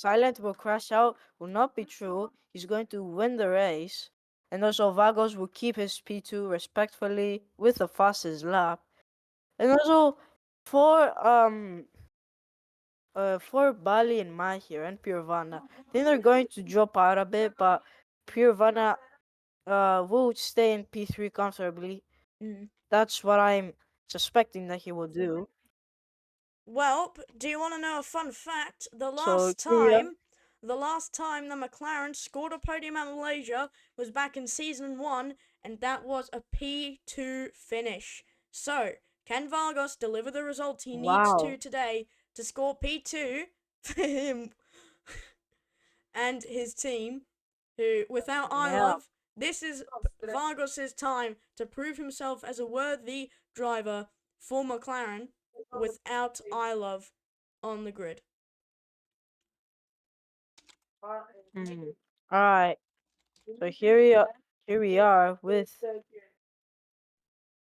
Silent will crash out will not be true. He's going to win the race. And also Vagos will keep his P2 respectfully with the fastest lap. And also for Bali and Mahir and Pirvana, I think they're going to drop out a bit, but Pirvana will stay in P3 comfortably. That's what I'm suspecting that he will do. Well, do you want to know a fun fact? So yeah. The last time the McLaren scored a podium at Malaysia was back in season 1, and that was a P2 finish. So, can Vargas deliver the result he needs to Wow. today to score P2 for him and his team, who, without I Yeah. Love, this is Vargas's time to prove himself as a worthy driver for McLaren without I Love on the grid. Mm. All right. So here we are with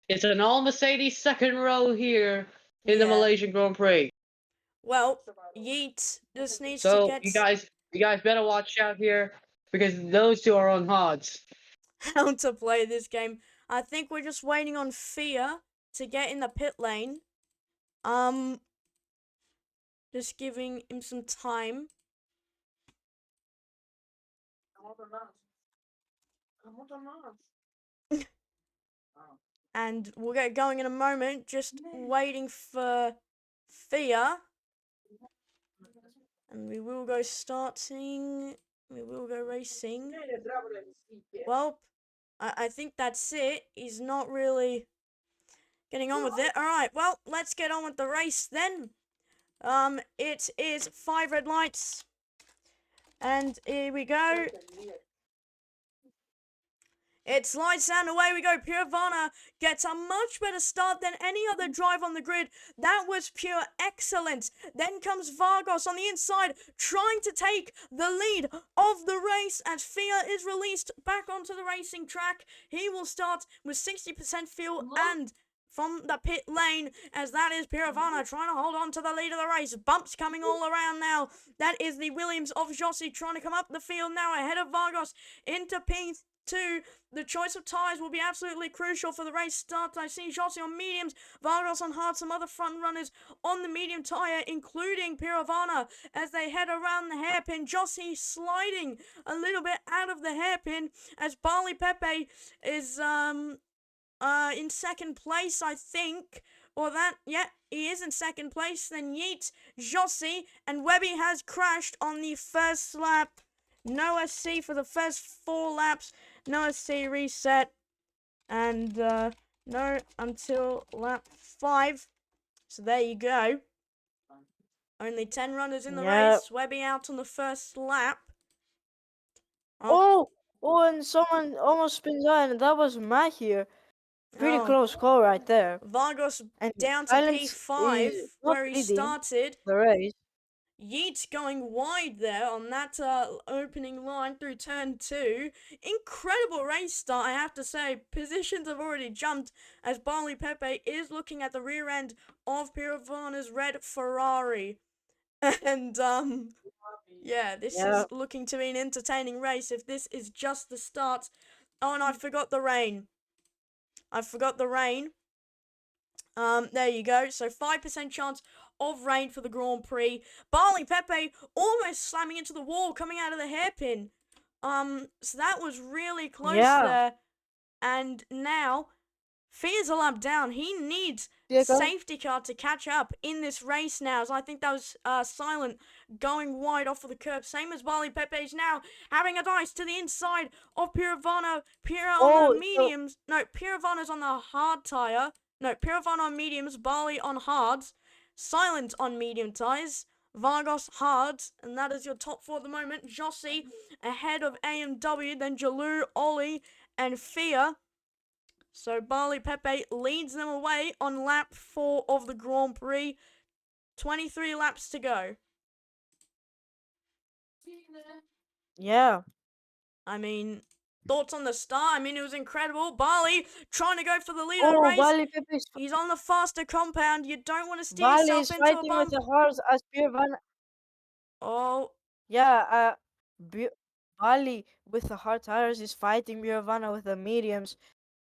It's an all Mercedes second row here in the Yeah. Malaysian Grand Prix. Well, Yeet just needs to So get you guys better watch out here because those two are on odds. how to play this game. I think we're just waiting on Fear to get in the pit lane. Um, just giving him some time. And we'll get going in a moment. Just waiting for Fear. And we will go starting. We will go racing. Well, I think that's it. He's not really getting on with it. Alright, well, let's get on with the race then. It is 5 red lights. And here we go. It's lights and away we go. Pirvana gets a much better start than any other drive on the grid. That was pure excellence. Then comes Vargas on the inside, trying to take the lead of the race as Fia is released back onto the racing track. He will start with 60% fuel and from the pit lane, as that is Piravana trying to hold on to the lead of the race. Bumps coming all around now. That is the Williams of Jossi trying to come up the field now ahead of Vargas into P2. The choice of tyres will be absolutely crucial for the race start. I see Jossi on mediums, Vargas on hard, some other front runners on the medium tyre, including Piravana, as they head around the hairpin. Jossi sliding a little bit out of the hairpin as Barley Pepe is in second place, I think. Or that, yeah, he is in second place. Then Yeet, Jossi, and Webby has crashed on the first lap. No SC for the first 4 laps. No SC reset. And no until lap 5. So there you go. Only 10 runners in the yeah. race. Webby out on the first lap. Oh, Oh, and someone almost spins on, and that was Mahir. Pretty oh. close call right there. Vargas And down to Silence P5, is not where he leading started. the race. Yeats going wide there on that opening line through turn 2. Incredible race start, I have to say. Positions have already jumped as Barley Pepe is looking at the rear end of Piravana's red Ferrari. And, yeah, this Yeah. is looking to be an entertaining race if this is just the start. Oh, and I forgot the rain. There you go. So 5% chance of rain for the Grand Prix. Barley Pepe almost slamming into the wall coming out of the hairpin. So that was really close Yeah. there. And now, Fear's a lap down. He needs Diego. safety car to catch up in this race now. So I think that was Silent going wide off of the curb. Same as Barley Pepe's now having a dice to the inside of Piravana. Pira on the Oh, so mediums. No, Piravana's on the hard tyre. No, Piravana on mediums. Barley on hards. Silent on medium tyres. Vargas hards, and that is your top 4 at the moment. Jossi ahead of AMW, then Jalou, Ollie, and Fia. So Barley Pepe leads them away on lap 4 of the Grand Prix. 23 laps to go. yeah. I mean, thoughts on the start? I mean, it was incredible. Barley trying to go for the lead of the Oh, race. Valley Pepe is He's on the faster compound. You don't want to steer Valley yourself is into a fighting with bump. the horse as Pirvana. Oh, Yeah, B- Bali with the hard tires is fighting Pirovana with the mediums.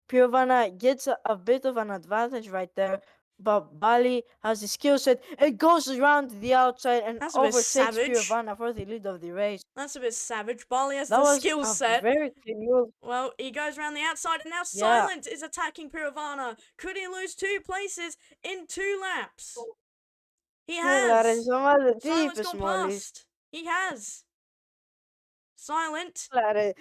Pirovana gets a bit of an advantage right there, but Bali has the skill set. It goes around the outside and That's a bit overtakes savage. Pirovana for the lead of the race. That's a bit savage. Barley has That the was skill a set. very clean move. Well, he goes around the outside, and now Yeah. Silent is attacking Pirovana. Could he lose 2 places in 2 laps? He La has. insomma the Silent's deep gone smallies. past. He has. Silent. A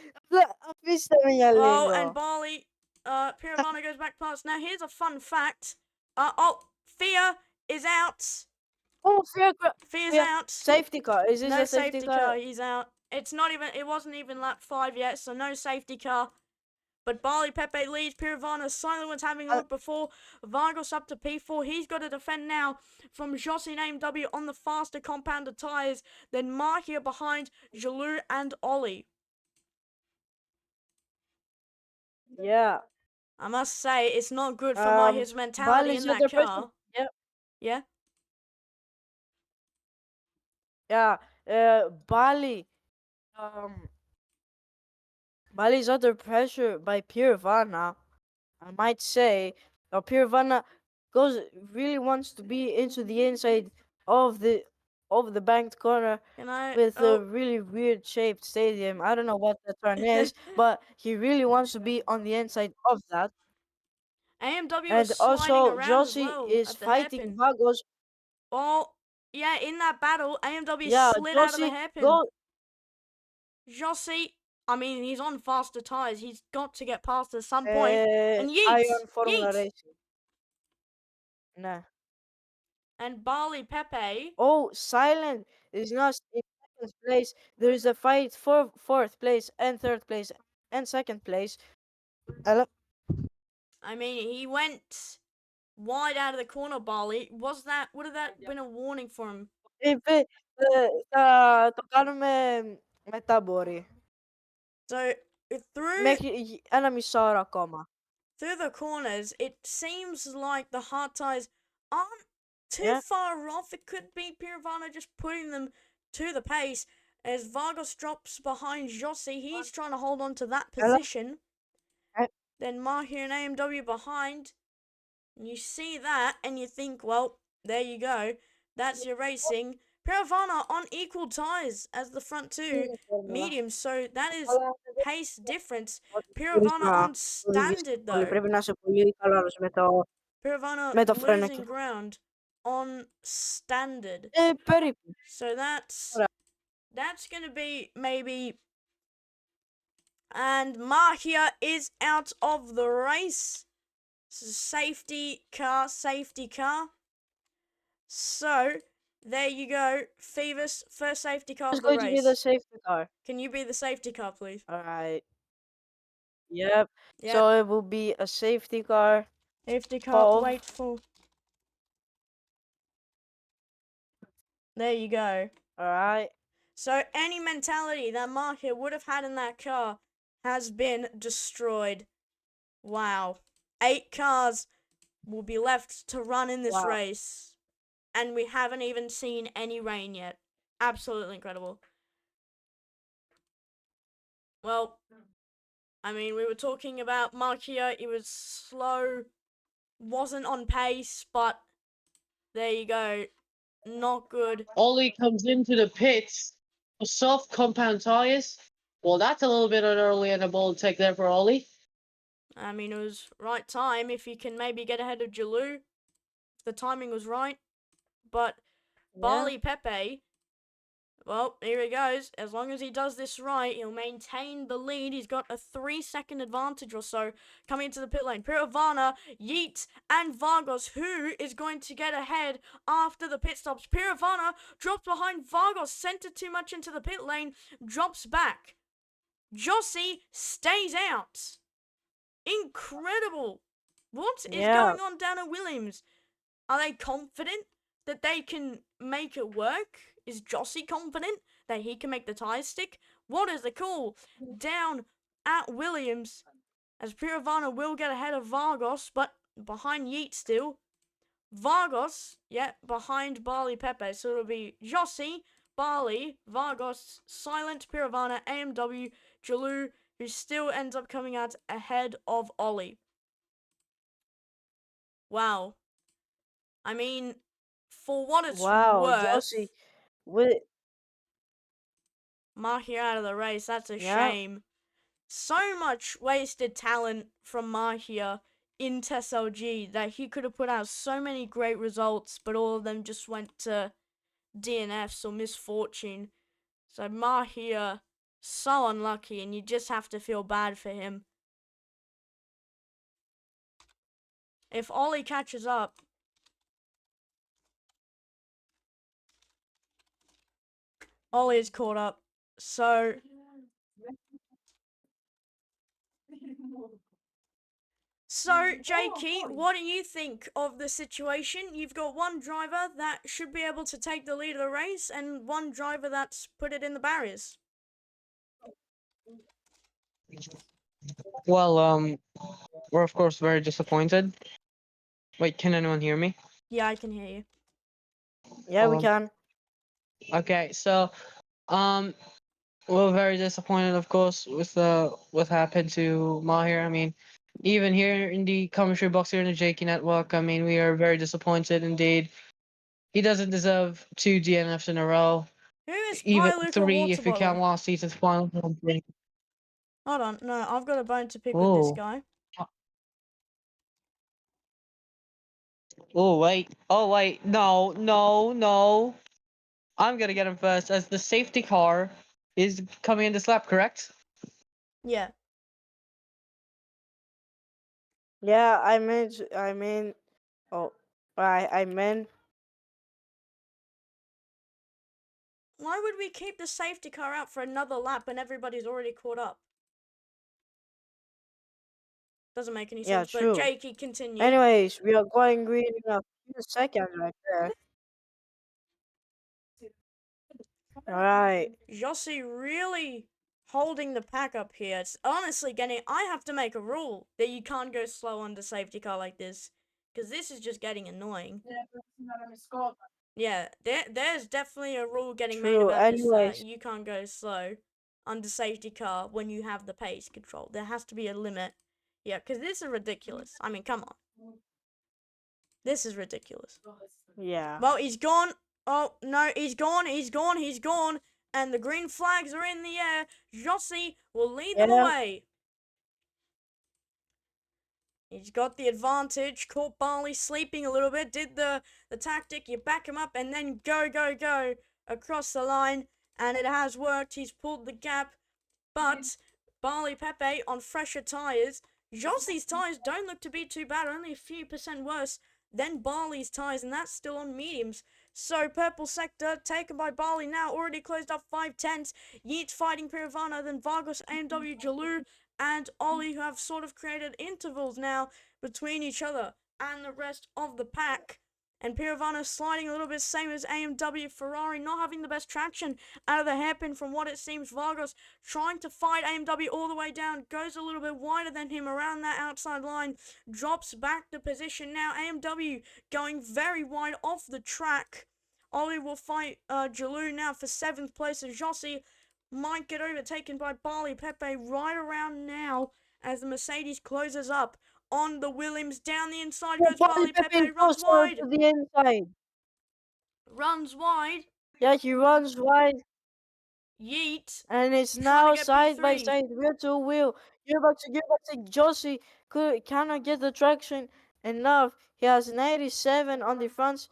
pista minha Oh, and língua. Barley. Pirovana goes back past. Now, here's a fun fact. Fear is out. Oh, fair, Fear's fair. out. Safety car. Is this No a safety safety car. car? He's out. It wasn't even lap 5 yet, so no safety car. But Barley Pepe leads. Pirovana Silent was having a Uh, look before. Vargas up to P4. He's got to defend now from Jossie and AMW on the faster compounded tyres. Then Mahia behind Jalou and Ollie. yeah. I must say, it's not good for Mahia's mentality Bali's in that under pressure. car. Yeah. Yeah? Yeah. Bali. Um, Bali's under pressure by Pirovana. I might say. Pirovana really wants to be into the inside of the banked corner with a really weird shaped stadium. I don't know what the turn is, but he really wants to be on the inside of that. AMW was And sliding also, around as Josie well is at the fighting hairpin. Vagos. Oh, yeah, in that battle, AMW Yeah, slid out of the Josie, hairpin. go. Jossie, I mean, he's on faster tyres. He's got to get past at some point. And yeet! Iron Formula Yeet! Racing. Nah. And Barley Pepe. Oh, Silent is not in second place. There is a fight for fourth place and third place and second place. I mean, he went wide out of the corner, Barley. Would have that been a warning for him? Tocarme Metabori. So, through Ana mi sora coma. through the corners, it seems like the hard ties aren't too Yeah. far off. It could be Pirovana just putting them to the pace. As Vargas drops behind Jossi, he's trying to hold on to that Hello? position. Then Mahir and AMW behind. And you see that and you think, well, there you go. That's your racing. Pirovana on equal tyres as the front two mediums. So that is pace difference. Pirovana on standard though. Πρέπει να είσαι πολύ καλός με το φρένο Losing εκεί. ground on standard. Περίπου. So that's going to be maybe. And Mahia is out of the race. Safety car. So there you go. Phoebus, first safety car It's of the going to be the race. safety car. Can you be the safety car, please? Alright. Yep. Yep. So it will be a safety car. Safety car, Of. wait for. There you go. Alright. So any mentality that Mahia would have had in that car has been destroyed. Wow. 8 cars will be left to run in this race. And we haven't even seen any rain yet. Absolutely incredible. Well, I mean, we were talking about Mahia. He was slow, wasn't on pace, but there you go. Not good. Ollie comes into the pits with soft compound tyres. Well, that's a little bit of an early and a bold take there for Ollie. I mean, it was right time if you can maybe get ahead of Jalou. The timing was right. But Barley Pepe, well, here he goes. As long as he does this right, he'll maintain the lead. He's got a 3-second advantage or so coming into the pit lane. Pirovana, Yeet, and Vargas, who is going to get ahead after the pit stops. Pirovana drops behind Vargas, sent it too much into the pit lane, drops back. Jossie stays out. Incredible. What is going on down at Williams? Are they confident that they can make it work? Is Jossie confident that he can make the tyres stick? What is the call down at Williams? As Pirovana will get ahead of Vargas, but behind Yeet still. Vargas, behind Barley Pepe. So it'll be Jossie Barley, Vargos, Silent, Piravana, AMW, Jalou, who still ends up coming out ahead of Ollie. Wow. I mean, for what it's Wow, Josie, worth, with Mahir out of the race, that's a yeah, shame. So much wasted talent from Mahir in TSLG that he could have put out so many great results, but all of them just went to DNFs or misfortune. So Mahir, so unlucky, and you just have to feel bad for him. If Ollie catches up, Ollie is caught up. So, Jakey, what do you think of the situation? You've got one driver that should be able to take the lead of the race, and one driver that's put it in the barriers. Well, we're of course very disappointed. Wait, can anyone hear me? Yeah, I can hear you. yeah, we can. Okay, so um, we're very disappointed, of course, with what happened to Mahir. I mean, even here in the commentary box here in the JK network, I mean, we are very disappointed indeed. He doesn't deserve two DNFs in a row, Who is even Pyluka three Water if you count Bottle? last season's final. Hold on, no, I've got a bone to pick with this Oh, guy. oh wait, no, no, no. I'm gonna get him first as the safety car is coming in this lap, correct? Yeah. Yeah, oh, I meant, Why would we keep the safety car out for another lap when everybody's already caught up? Doesn't make any yeah, sense, but true. Jakey, continue. Anyways, we are going green in a few seconds right there. Alright. Jossie really holding the pack up here. It's honestly getting. I have to make a rule that you can't go slow under safety car like this, because this is just getting annoying. Yeah, there's definitely a rule getting made True. about this that Anyways, you can't go slow under safety car when you have the pace control. There has to be a limit. Yeah, because this is ridiculous. I mean, come on. This is ridiculous. yeah. Well, he's gone. Oh, no, he's gone, he's gone, he's gone. And the green flags are in the air. Jossie will lead them Yeah. away. He's got the advantage. Caught Barley sleeping a little bit. Did the tactic. You back him up and then go, go, go across the line. And it has worked. He's pulled the gap. But Barley Pepe on fresher tyres. Jossie's tyres don't look to be too bad. Only a few percent worse than Barley's tyres. And that's still on mediums. So purple sector taken by Barley now. Already closed up 5/10. Yeats fighting Piravana. Then Vargos, AMW, Jalou and Ollie, who have sort of created intervals now between each other and the rest of the pack. And Piravana sliding a little bit, same as AMW. Ferrari not having the best traction out of the hairpin from what it seems. Vargos trying to fight AMW all the way down, goes a little bit wider than him around that outside line, drops back the position now. AMW going very wide off the track. Ollie will fight Jalou now for 7th place, and Jossie might get overtaken by Barley Pepe right around now as the Mercedes closes up on the Williams. Down the inside Yeah, goes Bobby Barley Pepe Pepe, runs goes forward wide, to the inside. runs wide. Yeah, he runs wide, Yeet, and it's trying to now get side by P3. side, wheel to wheel. Gearbox, Josie cannot get the traction enough. He has 97 on the front,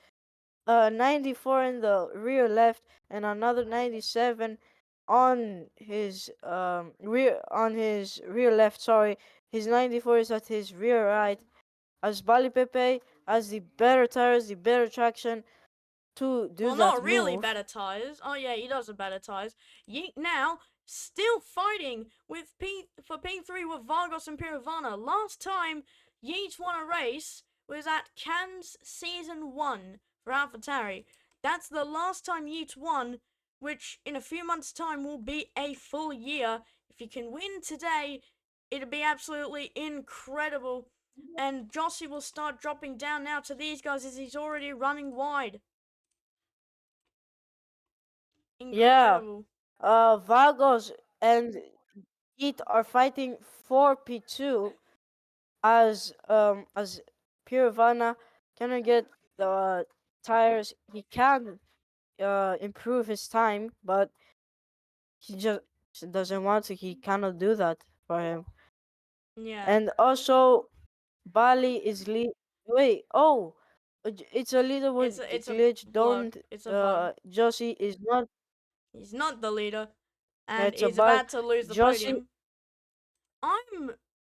94 in the rear left, and another 97 on his rear left. Sorry, his 94 is at his rear right. As Bali Pepe has the better tires, the better traction to do Well, that not really move. better tyres. Oh yeah, he does have better tyres. Yeet now still fighting with for P3 with Vargos and Piravana. Last time Yeet won a race was at Cannes Season 1 for AlphaTauri. That's the last time Yeet won, which in a few months' time will be a full year. If you can win today, it'd be absolutely incredible. And Jossie will start dropping down now to these guys as he's already running wide. Yeah, Incredible. Vagos and Heat are fighting for P2 as Pirovana cannot get the tires. He can improve his time, but he just doesn't want to. He cannot do that for him. Yeah. And also, Bali is wait. Oh, it's a little It's bit a it's a glitch. bug. Don't It's a bug. Josie is not. He's not the leader, and It's a he's bug. about to lose the Josie. podium. I'm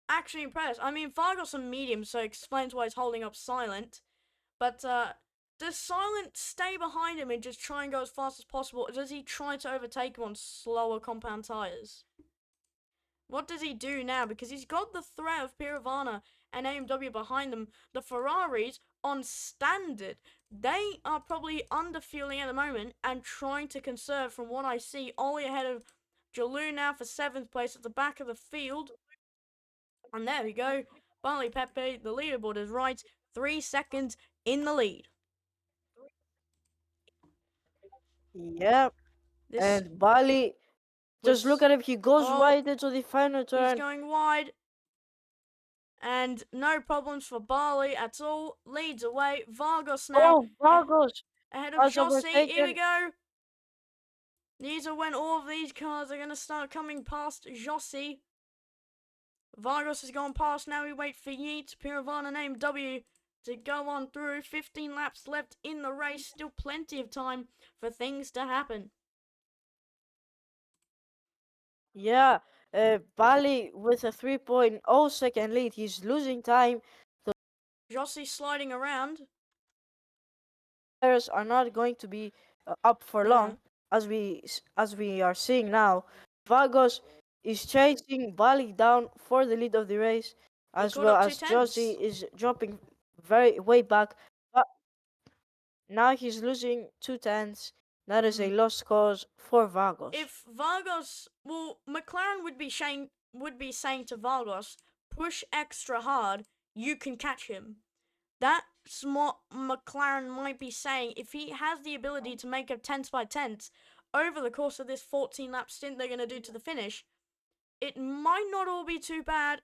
actually impressed. I mean, Fargo's a medium, so it explains why he's holding up Silent. But does Silent stay behind him and just try and go as fast as possible, or does he try to overtake him on slower compound tires? What does he do now? Because he's got the threat of Piravana and AMW behind them. The Ferraris on standard, they are probably underfueling at the moment and trying to conserve. From what I see, Ollie ahead of Jalou now for 7th place at the back of the field. And there we go. Barley Pepe, the leaderboard is right. 3 seconds in the lead. Yeah, This and Bali. Just look was... at him. He goes Oh, right into the final he's turn. going wide. And no problems for Barley at all. Leads away. Vargas now Oh, Vargas ahead of has Jossi. Here we overtaken. go. These are when all of these cars are going to start coming past Jossi. Vargas has gone past. Now we wait for Yeet, Piravana, name W to go on through. 15 laps left in the race. Still plenty of time for things to happen. Yeah, Bali with a 3.0 second lead. He's losing time. Jossi sliding around. Tires are not going to be up for Yeah. long, as we are seeing now. Vargas is chasing Bali down for the lead of the race, He as caught well up as 2 tenths. Josie is dropping very way back. But now he's losing 2 tenths. That is a lost cause for Vargas. If Vargas, well, McLaren would be saying to Vargas, push extra hard, you can catch him. That's what McLaren might be saying. If he has the ability to make a tenth by tenth over the course of this 14 lap stint they're going to do to the finish, it might not all be too bad.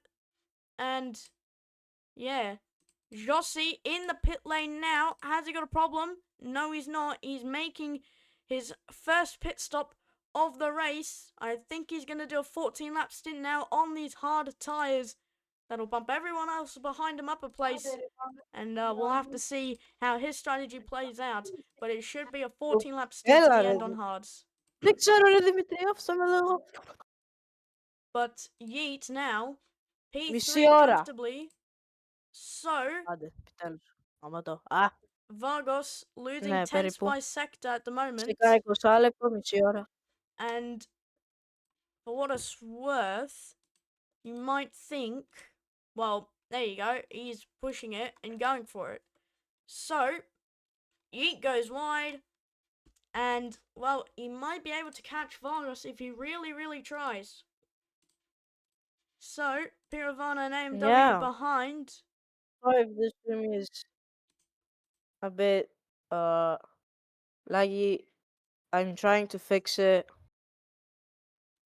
And yeah, Jossi in the pit lane now. Has he got a problem? No, he's not. He's making his first pit stop of the race. I think he's going to do a 14 lap stint now on these hard tyres. That'll bump everyone else behind him up a place. And we'll have to see how his strategy plays out. But it should be a 14 lap stint to the end on hards. But Yeet now, P3 Misiora. comfortably. So, Hadi bitelim. Ama da. Ah, Vargas losing ne, tenths Peripu. by sector at the moment. Sekarang ko sale po Misiora. And for what it's worth, you might think, well, there you go. He's pushing it and going for it. So, Yeet goes wide. And, well, he might be able to catch Vargas if he really, really tries. So, Piravana and AMW Yeah. behind. Sorry if this stream is a bit laggy. I'm trying to fix it.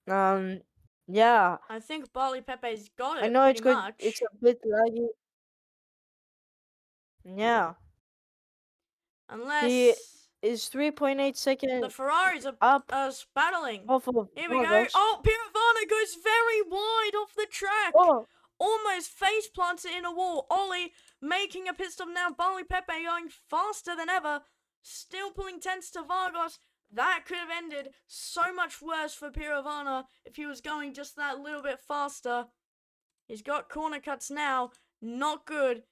Um, yeah. I think Barley Pepe's got I it know pretty it's good. It's much. a bit laggy. Yeah. He Unless is 3.8 the seconds Ferraris up are battling. off of Here we go. Vargas. Oh, Piravana goes very wide off the track. Oh, Almost face planted in a wall. Ollie making a pit stop now. Barley Pepe going faster than ever. Still pulling tenths to Vargas. That could have ended so much worse for Piravana if he was going just that little bit faster. He's got corner cuts now. Not good.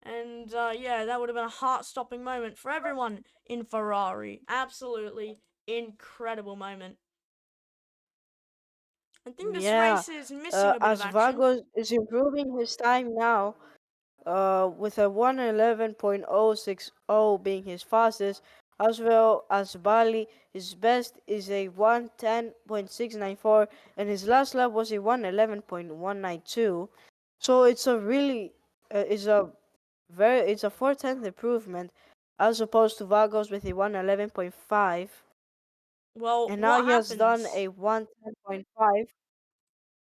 And yeah, that would have been a heart-stopping moment for everyone in Ferrari. Absolutely incredible moment. I think this yeah. race is missing a bit of As action. Vargas is improving his time now, with a 111.060 being his fastest, as well as Bali, his best is a 110.694, and his last lap was a 111.192. So it's a really, it's a 4/10 improvement, as opposed to Vargas with a 111.5. Well, and now what he has done happens? a 110.5.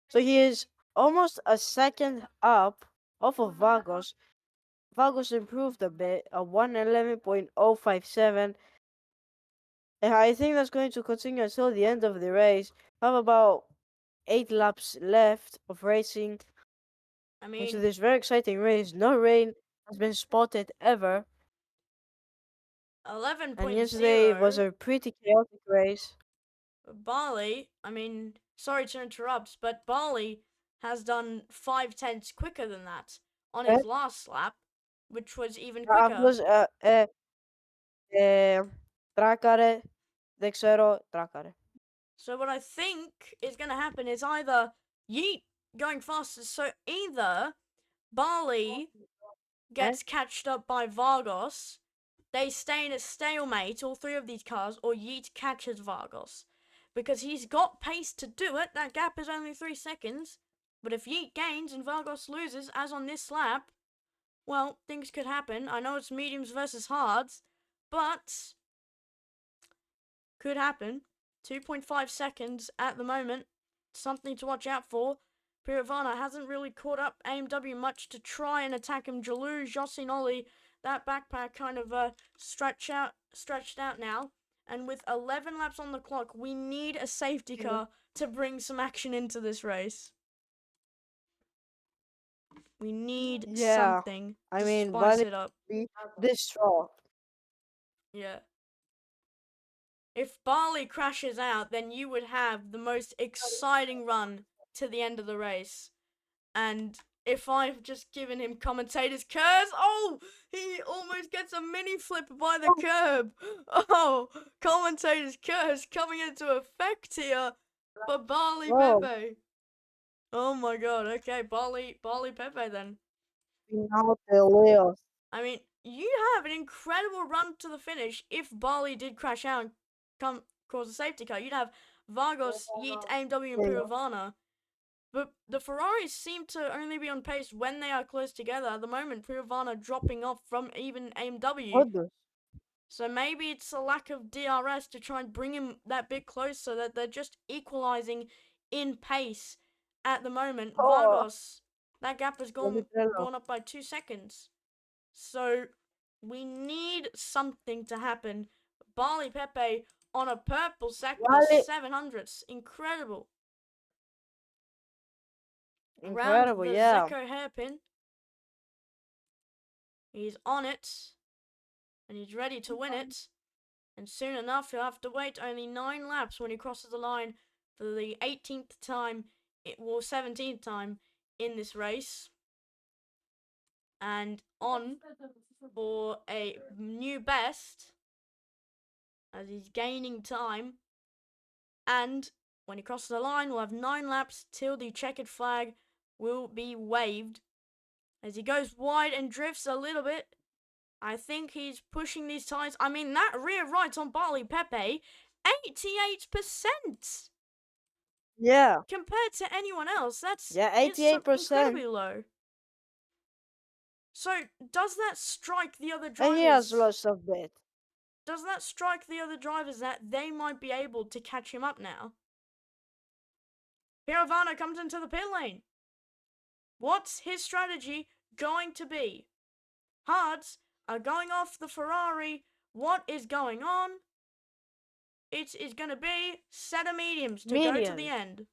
So he is almost a second up off of Vagos. Vagos improved a bit, a 111.057, and I think that's going to continue until the end of the race. We have about 8 laps left of racing I into mean, this very exciting race. No rain has been spotted ever, and yesterday was 11.0. a pretty chaotic race. Bali, I mean, sorry to interrupt, but Bali has done 5 tenths quicker than that on Eh? his last lap, which was even quicker. Απλώς τράκαρε, δεν ξέρω, τράκαρε. So what I think is going to happen is either Yeet going faster, so either Bali Eh? gets catched up by Vargos, they stay in a stalemate, all three of these cars, or Yeet catches Vargos. Because he's got pace to do it, that gap is only 3 seconds. But if Yeet gains and Vargos loses, as on this lap, well, things could happen. I know it's mediums versus hards, but could happen. 2.5 seconds at the moment. Something to watch out for. Piravana hasn't really caught up AMW much to try and attack him. Jalou, Jocelyn Ollie, that backpack kind of stretched out now. And with 11 laps on the clock, we need a safety car to bring some action into this race. We need Yeah, something I to mean, spice Bali it up. be distraught. Yeah. If Barley crashes out, then you would have the most exciting run to the end of the race. And if I've just given him commentator's curse, oh, he almost gets a mini flip by the curb. Oh, commentator's curse coming into effect here for Barley Oh, Pepe. Oh my god, okay, Barley Pepe then. final Leos. I mean, you have an incredible run to the finish if Barley did crash out and come cause a safety car. You'd have Vargos, Yeet, AMW, and Piravana. But the Ferraris seem to only be on pace when they are close together. At the moment, Piravana dropping off from even AMW. Goodness. So maybe it's a lack of DRS to try and bring him that bit closer, that they're just equalizing in pace at the moment. Oh, Vargos, that gap has Olitrello. gone up by 2 seconds. So we need something to happen. Barley Pepe on a purple sector, Bali, 700s. Incredible. Around incredible, the yeah. Zeko hairpin. He's on it. And he's ready to win it. And soon enough, he'll have to wait only 9 laps when he crosses the line for the 18th time, or 17th time in this race. And on for a new best as he's gaining time. And when he crosses the line, we'll have 9 laps till the checkered flag will be waved. As he goes wide and drifts a little bit, I think he's pushing these tyres. I mean, that rear right on Barley Pepe, 88%! Yeah, Compared to anyone else, yeah, it's 88%. incredibly low. So, does that strike the other And he has drivers? lost a bit. Does that strike the other drivers that they might be able to catch him up now? Piravana comes into the pit lane. What's his strategy going to be? Hards are going off the Ferrari. What is going on? It is going to be set of mediums to go to the Mediums. end.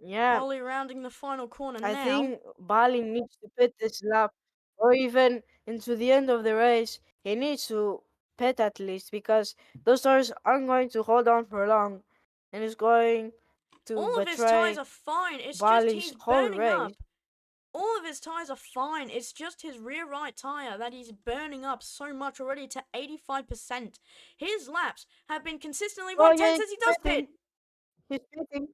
Yeah, Ollie rounding the final corner I now. think Bali needs to pit this lap or even into the end of the race. He needs to pit at least because those tires aren't going to hold on for long and it's going to All of his tyres betray are fine. It's just Bali's he's whole burning race. up. All of his tyres are fine. It's just his rear right tyre that he's burning up so much already to 85%. His laps have been consistently Oh 110 yeah, since he does pit. he's pitting.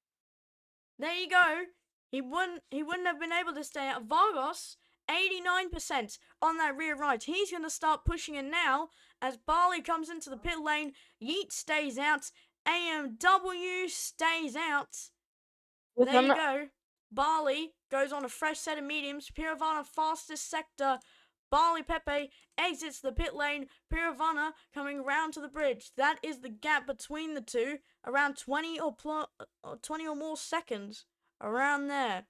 There you go. He wouldn't have been able to stay out. Vargos, 89% on that rear right. He's going to start pushing it now as Barley comes into the pit lane. Yeet stays out. AMW stays out. With There you an go. Barley goes on a fresh set of mediums. Piravana fastest sector Barley Pepe exits the pit lane. Piravana coming round to the bridge. That is the gap between the two, around 20 or more seconds, around there.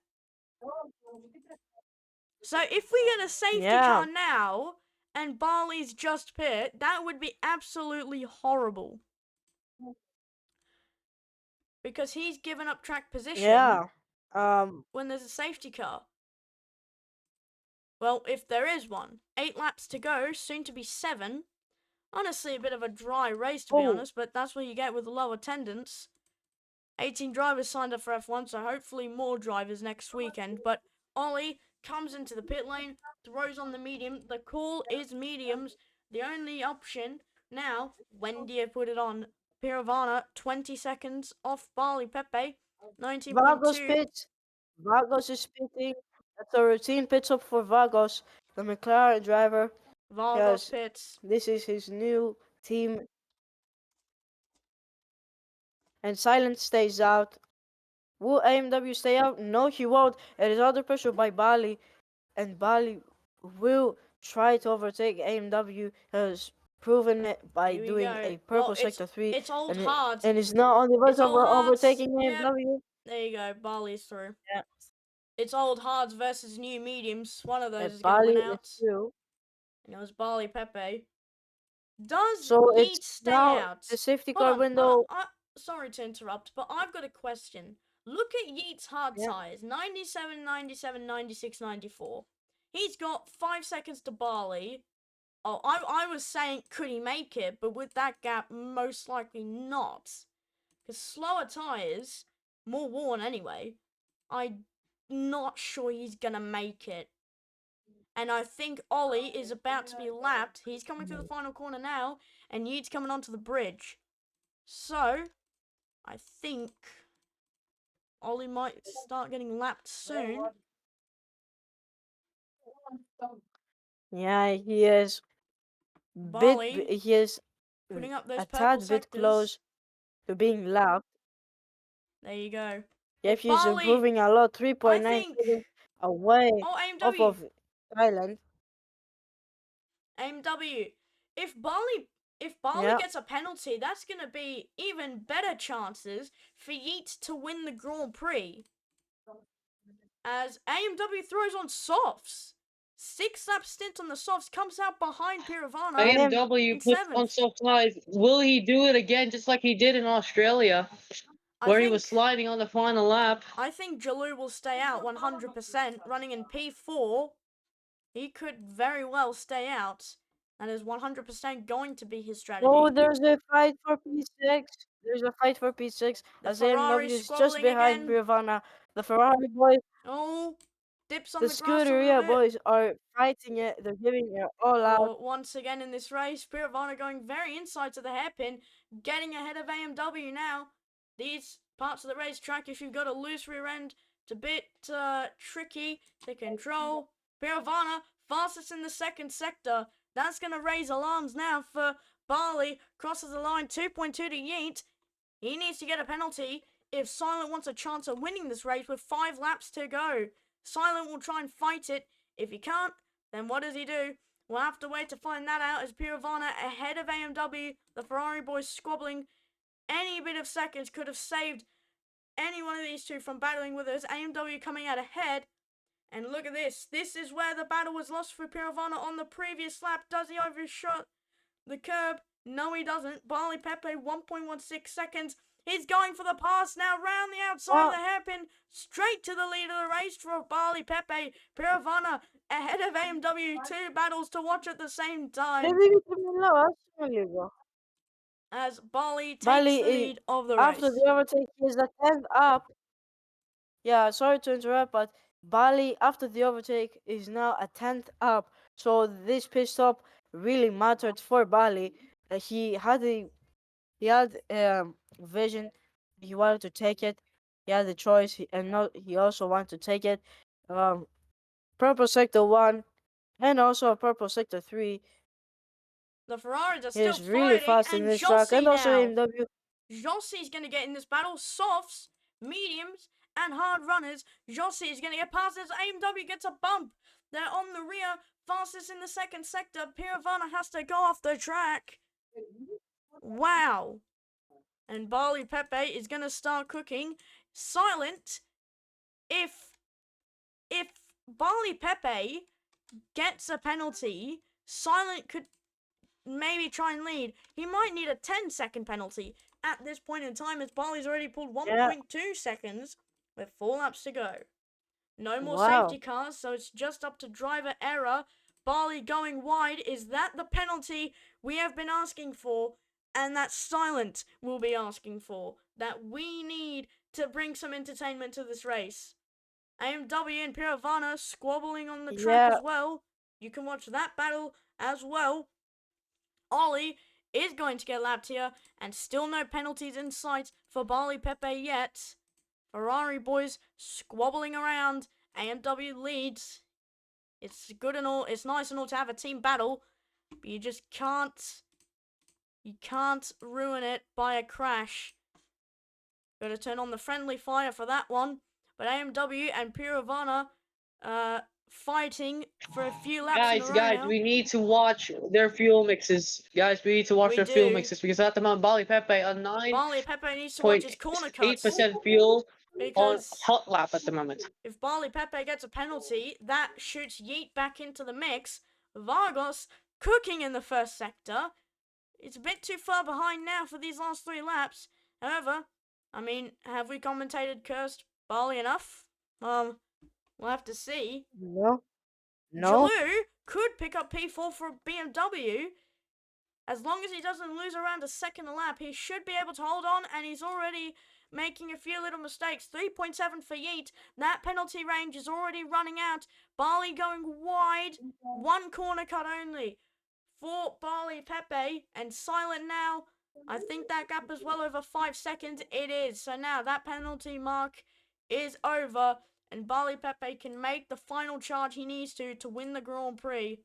So if we get a safety Yeah, car now and Barley's just pit, that would be absolutely horrible. Because he's given up track position yeah. Um, when there's a safety car. Well, if there is one. 8 laps to go, soon to be 7. Honestly, a bit of a dry race to be oh, honest, but that's what you get with low attendance. 18 drivers signed up for F1, so hopefully more drivers next weekend. But Ollie comes into the pit lane, throws on the medium. The call is mediums. The only option now, when do you put it on? Piravana, 20 seconds off Barley Pepe, Vargos 19.2. pits. Vargos is pitting. That's a routine pit stop for Vargos, the McLaren driver, Vargos because pits. this is his new team. And Silent stays out. Will AMW stay out? No, he won't. It is under pressure by Bali, and Bali will try to overtake AMW. Has proven it by Here we doing go. a Well, purple sector 3, it's old and it, hard. and is now on the verge It's of old hards. overtaking Yep. AMW. There you go. Barley's through. Yeah. It's old hards versus new mediums. One of those And is going to Bali win is out. through. And it was Barley Pepe. Does So it's Yeet stay now out? the safety Hold car on. window. Sorry to interrupt, but I've got a question. Look at Yeet's hard Yeah. tires. 97, 97, 96, 94. He's got 5 seconds to Barley. Oh, I was saying, could he make it? But with that gap, most likely not. Because slower tyres, more worn anyway, I'm not sure he's going to make it. And I think Ollie is about to be lapped. He's coming through the final corner now, and Yeet's coming onto the bridge. So, I think Ollie might start getting lapped soon. Yeah, he is Barley he is putting up those a purple tad bit sectors. close to being lapped. There you go. Yep, he's Barley, improving a lot. I 3.9 think. seconds away Oh, off AMW. of Thailand. AMW. If Barley Yeah. gets a penalty, that's going to be even better chances for Yeet to win the Grand Prix. As AMW throws on softs. 6 lap stint on the softs, comes out behind Piravana AMW in puts on 7th. soft tires. Will he do it again just like he did in Australia, where he was sliding on the final lap? I think Jalou will stay out 100%, running in P4. He could very well stay out. That is 100% going to be his strategy. Oh, there's a fight for P6. There's a fight for P6 The as AMW Ferrari's is just squabbling behind again. Piravana. The Ferrari boys, Oh, dips on the the grass a little Scuderia bit. boys are fighting it. They're giving it all out. Oh, once again in this race, Piravana going very inside to the hairpin, getting ahead of AMW now. These parts of the racetrack, if you've got a loose rear end, it's a bit tricky to control. Piravana, fastest in the second sector. That's going to raise alarms now for Barley. Crosses the line, 2.2 to Yeet. He needs to get a penalty if Silent wants a chance of winning this race with 5 laps to go. Silent will try and fight it. If he can't, then what does he do? We'll have to wait to find that out as Piravana ahead of AMW. The Ferrari boys squabbling. Any bit of seconds could have saved any one of these two from battling with us. AMW coming out ahead. And look at this. This is where the battle was lost for Piravana on the previous lap. Does he overshot the curb? No, he doesn't. Barley Pepe, 1.16 seconds. He's going for the pass now, round the outside of the hairpin, straight to the lead of the race for Barley Pepe. Piravana ahead of AMW, 2 battles to watch at the same time. As Barley takes Bali the lead of the after race. the overtake is the 10th up. Yeah, sorry to interrupt, but Bali after the overtake is now a 10th up. So this pit stop really mattered for Bali. He had vision. He wanted to take it. He had the choice, he also wanted to take it. Purple sector 1 and also purple sector 3. The Ferraris are He still is really fighting, fast in and this track, Jossi and also now. AMW. Jossi's going to get in this battle. Softs, mediums, and hard runners. Jossi is going to get past as AMW gets a bump. They're on the rear fastest in the second sector. Piravana has to go off the track. Wow. And Barley Pepe is going to start cooking. Silent, if Barley Pepe gets a penalty, Silent could maybe try and lead. He might need a 10-second penalty at this point in time, as Barley's already pulled 1.2 seconds with 4 laps to go. No more safety cars, so it's just up to driver error. Barley going wide. Is that the penalty we have been asking for? And that Silent will be asking for. That we need to bring some entertainment to this race. AMW and Piravana squabbling on the track as well. You can watch that battle as well. Ollie is going to get lapped here, and still no penalties in sight for Barley Pepe yet. Ferrari boys squabbling around. AMW leads. It's good and all. It's nice and all to have a team battle, but you just can't. You can't ruin it by a crash. Got to turn on the friendly fire for that one. But AMW and Piravana, fighting for a few laps in a row Guys, now. we need to watch their fuel mixes. Guys, we need to watch We their fuel do. mixes because at the moment, Barley Pepe on Barley Pepe needs to watch his corner cuts 9.8% fuel on because hot lap at the moment. if Barley Pepe gets a penalty, that shoots Yeet back into the mix. Vargos cooking in the first sector. It's a bit too far behind now for these last 3 laps. However, I mean, have we commentated cursed Barley enough? We'll have to see. No. Jalou could pick up P4 for BMW. As long as he doesn't lose around a second lap, he should be able to hold on, and he's already making a few little mistakes. 3.7 for Yeet. That penalty range is already running out. Barley going wide. 1 corner cut only for Barley Pepe, and Silent now. I think that gap is well over 5 seconds. It is. So now that penalty mark is over, and Barley Pepe can make the final charge he needs to win the Grand Prix.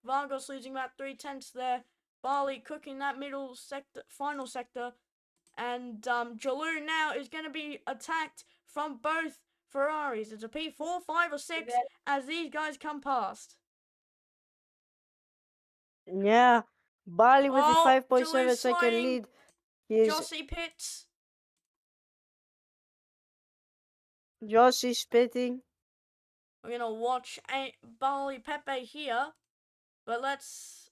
Vargos losing about 3/10 there. Barley cooking that middle sector, final sector. And Jalou now is going to be attacked from both Ferraris. It's a P4, 5 or 6 as these guys come past. Yeah. Barley with the Oh, 5.7 Jalou's second sliding. lead. He's Jossie pits. Josie spitting. We're going to watch Barley Pepe here. But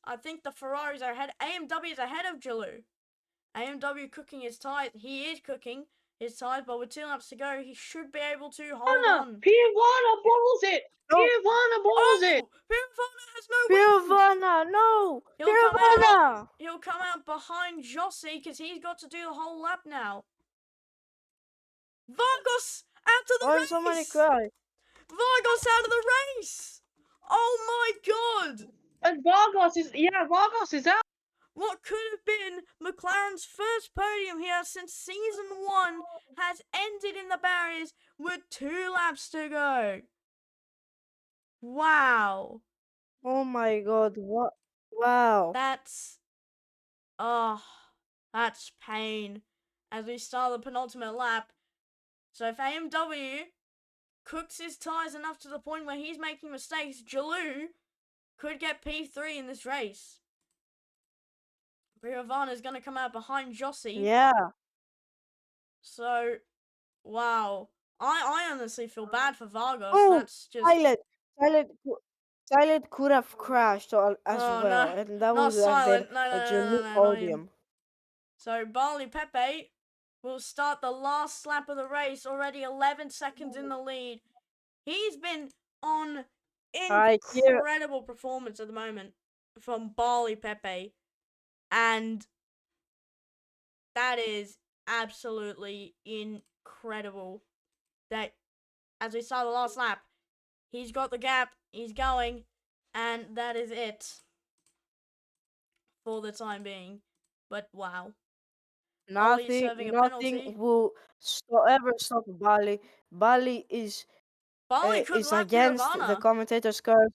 I think the Ferraris are ahead. AMW is ahead of Jalou. AMW cooking his tires. He is cooking his tires, but with 2 laps to go, he should be able to hold on. Piravana balls it! Piravana balls it! Oh! Piravana has no wings! Piravana, no! He'll come out. Piravana! He'll come out behind Jossie because he's got to do the whole lap now. Vargos out of the Oh, race! somebody cry. Vargos out of the race! Oh my god! And Vargos is out. What could have been McLaren's first podium here since season 1 has ended in the barriers with 2 laps to go. Wow. Oh my god, what? Wow. That's pain as we start the penultimate lap. So if AMW cooks his tires enough to the point where he's making mistakes, Jalou could get P3 in this race. Piravana is going to come out behind Jossie. Yeah. So, wow. I honestly feel bad for Vargos. Oh, That's just... Silent could have crashed as Oh, well, no. and that Not would have been Silent. No, a no, Jalou not him. podium. So, Barley Pepe will start the last lap of the race, already 11 seconds in the lead. He's been on incredible performance at the moment from Barley Pepe. And that is absolutely incredible. That, as we start the last lap, he's got the gap, he's going, and that is it for the time being. But wow. Nothing will ever stop Bali. Bali is Barley could lap against the Piravana. commentator's curve.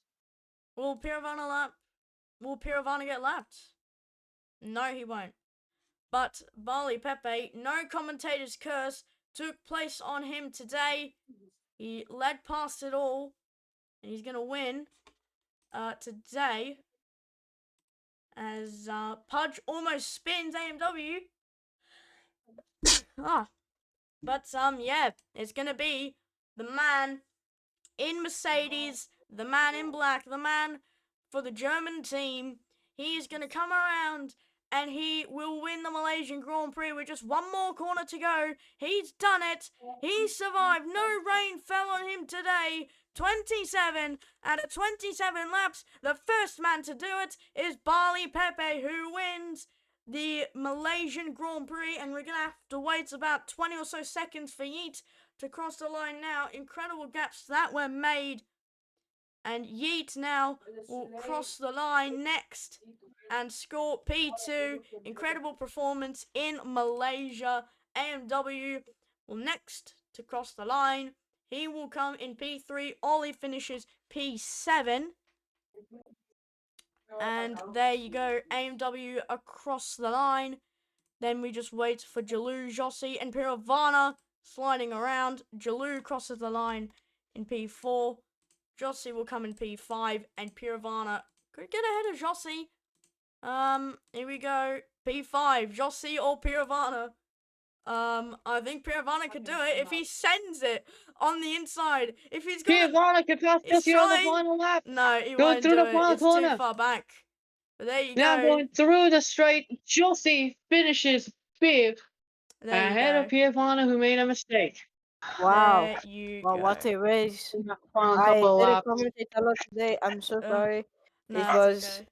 Will Piravana get lapped? No, he won't. But Barley Pepe, no commentator's curse took place on him today. He led past it all, and he's going to win. today as Pudge almost spins AMW. But yeah, it's gonna be the man in Mercedes, the man in black, the man for the German team. He's gonna come around and he will win the Malaysian Grand Prix with just one more corner to go. He's done it. He survived. No rain fell on him today. 27 out of 27 laps. The first man to do it is Bali Pepe, who wins the Malaysian Grand Prix, and we're gonna have to wait about 20 or so seconds for Yeet to cross the line now. Incredible gaps that were made, and Yeet now will cross the line next and score P2. Incredible performance in Malaysia. AMW will next to cross the line. He will come in P3. Ollie finishes P7. And there you go, AMW across the line. Then we just wait for Jalou, Jossi, and Piravana sliding around. Jalou crosses the line in P4. Jossi will come in P5, and Piravana could get ahead of Jossi. Here we go. P5, Jossi or Piravana. I think Piravana could do it if he sends it on the inside. If he's gonna, Piravana can pass he's Jesse on the trying. final lap. No, he Going won't through do the it. final It's too corner. far back. But there you Now go. going through the straight, Jesse finishes fifth There you ahead of go. Piravana, who made a mistake. Wow. There you Wow, go. what a race. In the final I couple of didn't laps. commentate a lot today. I'm so sorry. No, It it's was okay.